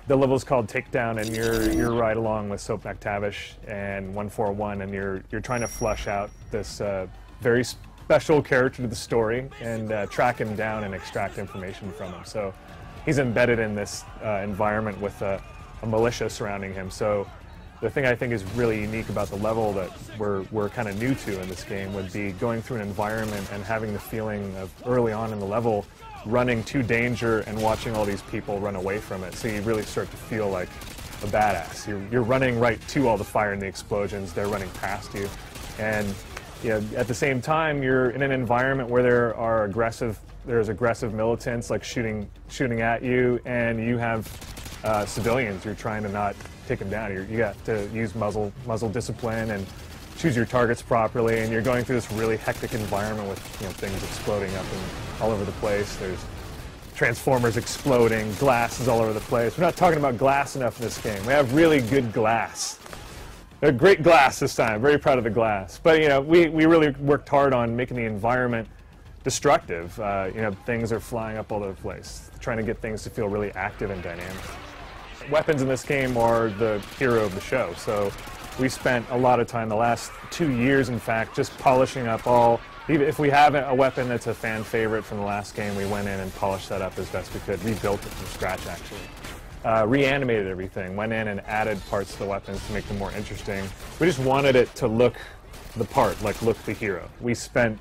The level is called Takedown, and you're right along with Soap McTavish and 141, and you're trying to flush out this very special character to the story and track him down and extract information from him. So he's embedded in this environment with a militia surrounding him. So the thing I think is really unique about the level that we're kind of new to in this game would be going through an environment and having the feeling of early on in the level running to danger and watching all these people run away from it. So you really start to feel like a badass. You're running right to all the fire and the explosions. They're running past you. And at the same time, you're in an environment where there's aggressive militants like shooting at you, and you have civilians you're trying to not take them down. You got to use muzzle discipline and choose your targets properly, and you're going through this really hectic environment with things exploding up and all over the place. There's transformers exploding, glass is all over the place. We're not talking about glass enough in this game. We have really good glass. Great glass this time. Very proud of the glass. But we really worked hard on making the environment destructive. Things are flying up all over the place, trying to get things to feel really active and dynamic. Weapons in this game are the hero of the show. So we spent a lot of time, the last 2 years in fact, just polishing up even if we have a weapon that's a fan favorite from the last game, we went in and polished that up as best we could, rebuilt it from scratch actually. Reanimated everything, went in and added parts to the weapons to make them more interesting. We just wanted it to look the part, like look the hero. We spent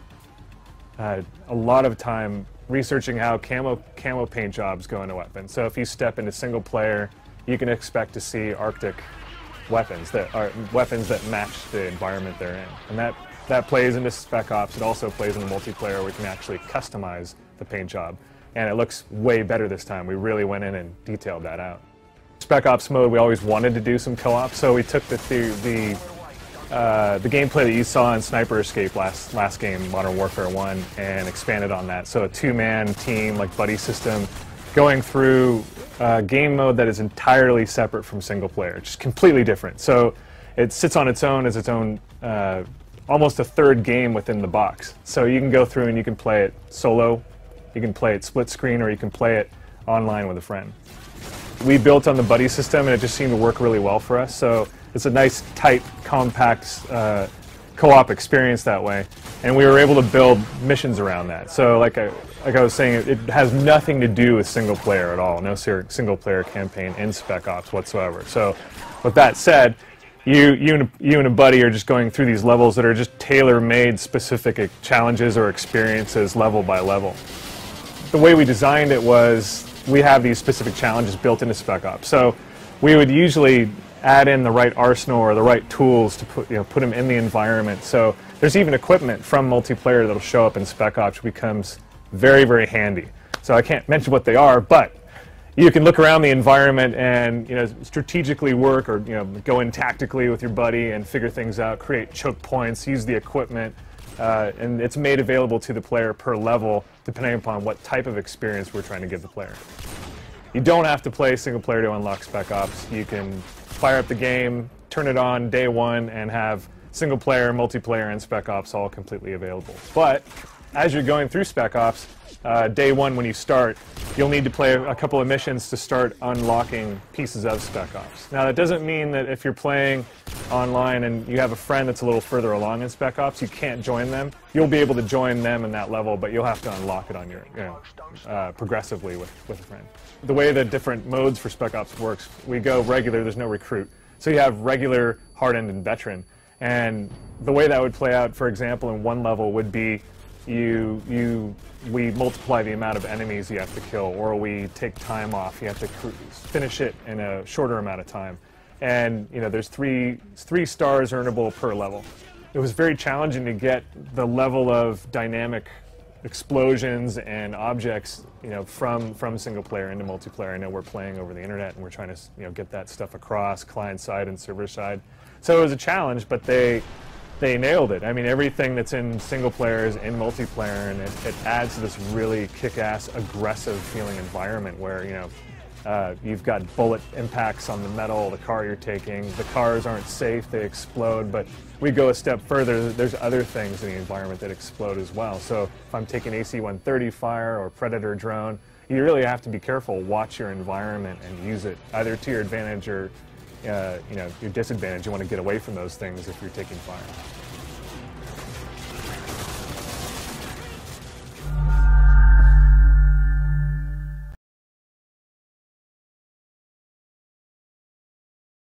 a lot of time researching how camo paint jobs go into weapons. So if you step into single player, you can expect to see Arctic weapons that match the environment they're in. And that plays into Spec Ops. It also plays in the multiplayer where we can actually customize the paint job. And it looks way better this time. We really went in and detailed that out. Spec Ops mode, we always wanted to do some co-op, so we took the gameplay that you saw in Sniper Escape last game, Modern Warfare 1, and expanded on that. So a two-man team, like buddy system, going through a game mode that is entirely separate from single player, just completely different. So it sits on its own as its own, almost a third game within the box. So you can go through and you can play it solo, you can play it split screen, or you can play it online with a friend. We built on the buddy system, and it just seemed to work really well for us. So it's a nice, tight, compact co-op experience that way, and we were able to build missions around that. So like I was saying, it has nothing to do with single player at all. No single player campaign in Spec Ops whatsoever. So with that said, you and a buddy are just going through these levels that are just tailor-made specific challenges or experiences level by level. The way we designed it was we have these specific challenges built into Spec Ops. So we would usually add in the right arsenal or the right tools to put them in the environment. So there's even equipment from multiplayer that'll show up in Spec Ops, which becomes very, very handy. So I can't mention what they are, but you can look around the environment and strategically work, or go in tactically with your buddy and figure things out, create choke points, use the equipment, and it's made available to the player per level depending upon what type of experience we're trying to give the player. You don't have to play single player to unlock Spec Ops. You can fire up the game, turn it on day one, and have single player, multiplayer, and Spec Ops all completely available. But as you're going through Spec Ops, day one when you start, you'll need to play a couple of missions to start unlocking pieces of Spec Ops. Now that doesn't mean that if you're playing online and you have a friend that's a little further along in Spec Ops, you can't join them. You'll be able to join them in that level, but you'll have to unlock it on your, progressively with a friend. The way the different modes for Spec Ops works, we go regular, there's no recruit. So you have regular, hardened, and veteran. And the way that would play out, for example, in one level would be we multiply the amount of enemies you have to kill, or we take time off. You have to finish it in a shorter amount of time. And there's three stars earnable per level. It was very challenging to get the level of dynamic explosions and objects, from single player into multiplayer. I know we're playing over the internet and we're trying to, get that stuff across client side and server side. So it was a challenge, but they nailed it. I mean, everything that's in single player is in multiplayer, and it adds to this really kick-ass, aggressive feeling environment where, you've got bullet impacts on the metal, the car you're taking. The cars aren't safe, they explode, but we go a step further, there's other things in the environment that explode as well. So if I'm taking AC-130 fire or Predator drone, you really have to be careful, watch your environment, and use it either to your advantage or your disadvantage. You want to get away from those things if you're taking fire.